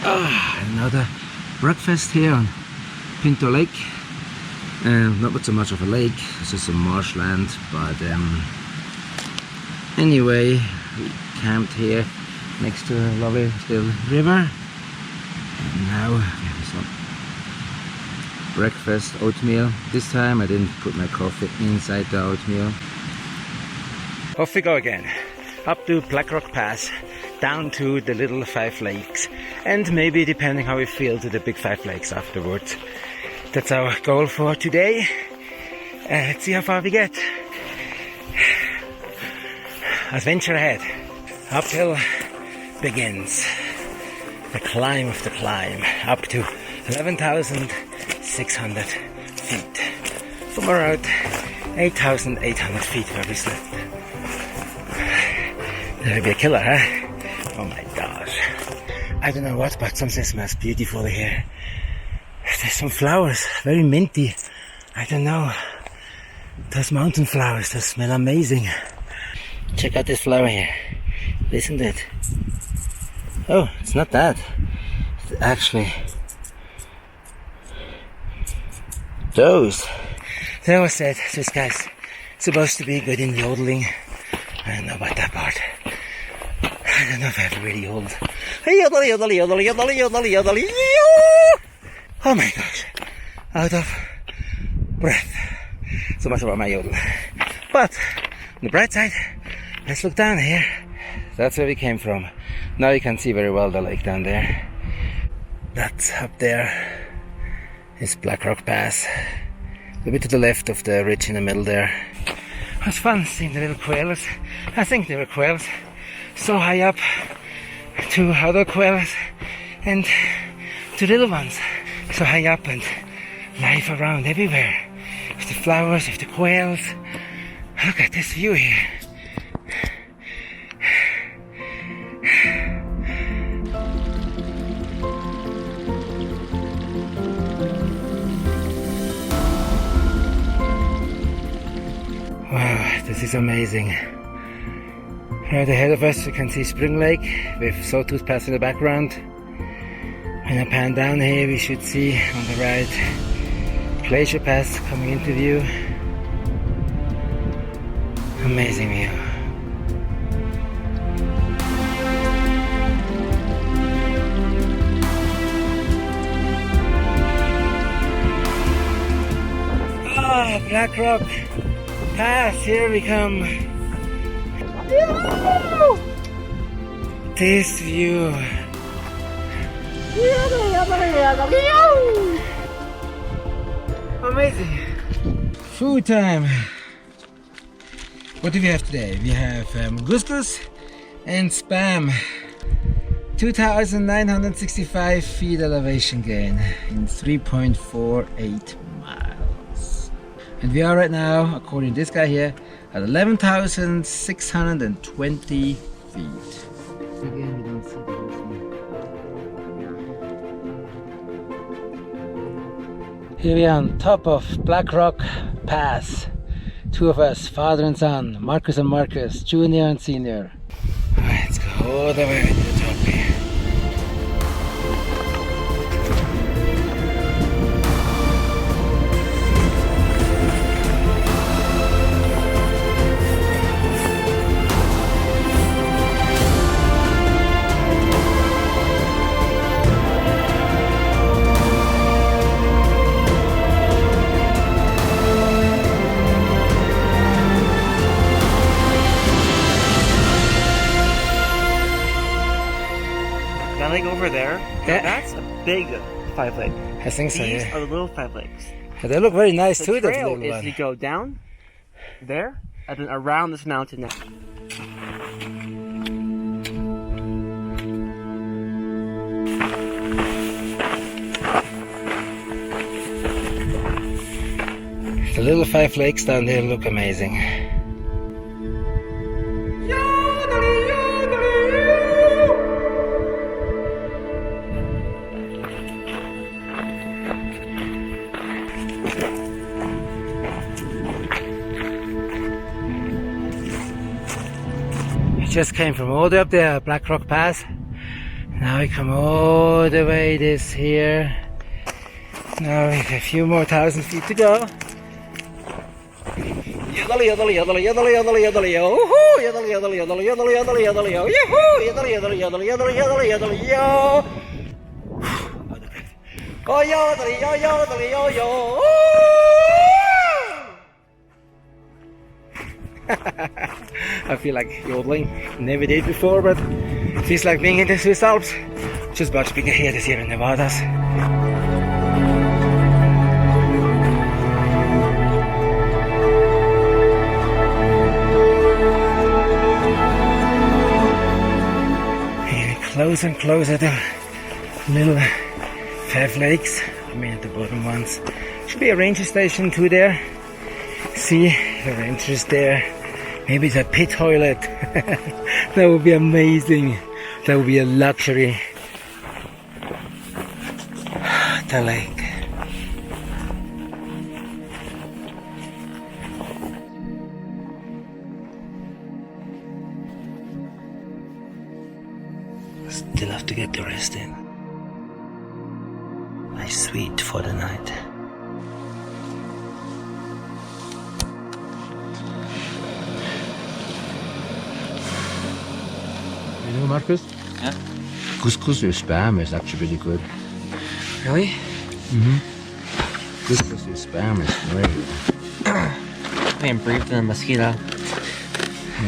Another breakfast here on Pinto Lake. Not so much of a lake, it's just some marshland, but anyway, we camped here next to a lovely little river. And now we have some breakfast oatmeal. This time I didn't put my coffee inside the oatmeal. Off we go again, up to Black Rock Pass, down to the little 5 lakes, and maybe, depending how we feel, to the big 5 lakes afterwards. That's our goal for today. Let's see how far we get. Adventure ahead. Uphill begins. The climb of the climb, up to 11,600 feet. From around 8,800 feet where we slept. That'll be a killer, huh? Oh my gosh. I don't know what, but something smells beautiful here. There's some flowers, very minty. I don't know. Those mountain flowers, they smell amazing. Check out this flower here. Listen to it. Oh, it's not that. It's actually those. They always said this guy's supposed to be good in yodeling. I don't know about that part. I don't know if I have really yodeled. Yodel, yodel, yodel, yodel, yodel, yodel, yodel. Oh my gosh. Out of breath. So much about my yodel. But on the bright side, let's look down here. That's where we came from. Now you can see very well the lake down there. That's up there is Black Rock Pass. A bit to the left of the ridge in the middle there. It was fun seeing the little quails. I think they were quails. So high up, 2 other quails and 2 little ones. So high up and life around everywhere. With the flowers, with the quails. Look at this view here. Wow, this is amazing. Right ahead of us you can see Spring Lake with Sawtooth Pass in the background. When I pan down here we should see on the right Glacier Pass coming into view. Amazing view. Ah, Black Rock Pass, here we come. This view. Amazing. Food time. What do we have today? We have couscous and spam. 2,965 feet elevation gain in 3.48 miles. And we are right now, according to this guy here, at 11,620 feet. Again, we don't see the Here we are on top of Black Rock Pass. 2 of us, father and son, Marcus and Marcus, junior and senior. Alright, let's go all the way to the top here. Over there, yeah. That's a big 5 lake. I think so, These yeah. are the little 5 lakes. But they look very nice too, The that trail little is one. you go down there and then around this mountain now. The little 5 lakes down there look amazing. Just came from all the way up there, Black Rock Pass. Now we come all the way this here. Now we have a few more 1,000 feet to go. Yodel, yodel, yodel, yodel, yodel, yodel, yo. Yodel, yodel, yodel, yodel, yodel, yodel, yo. Yodel, yodel, yodel, yodel, yodel, yodel, yo. Oh, yodel, yo, yodel, yo, yo. I feel like yodeling. Never did before, but it feels like being in the Swiss Alps. Just much bigger here this year in Nevadas. Closer and closer to little Fev Lakes. I mean at the bottom ones. Should be a ranger station too there. See the rangers there. Maybe it's a pit toilet. That would be amazing. That would be a luxury. The lake. Still have to get the rest in. Nice sweet for the night. You know, Marcus? Yeah? Couscous with spam is actually really good. Really? Mm-hmm. Couscous with spam is very good. I am breathing in a mosquito.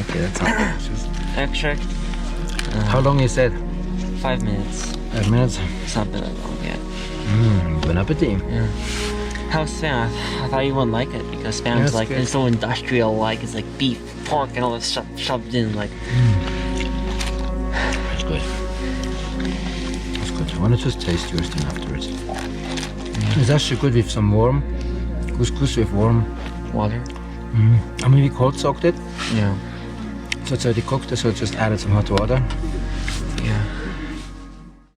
Okay, that's not delicious. Extract. How long is it? 5 minutes. 5 minutes? It's not been that long yet. Bon appetit. Yeah. How's spam? I thought you wouldn't like it because spam's Yeah, like good. it's so industrial. Like it's like beef, pork, and all this stuff shoved in. Like It's good. It's good. I want to just taste yours then afterwards. It's actually good with some warm couscous with warm. water. I mean, we cold soaked it, Yeah. so it's already cooked, so I just added some hot water.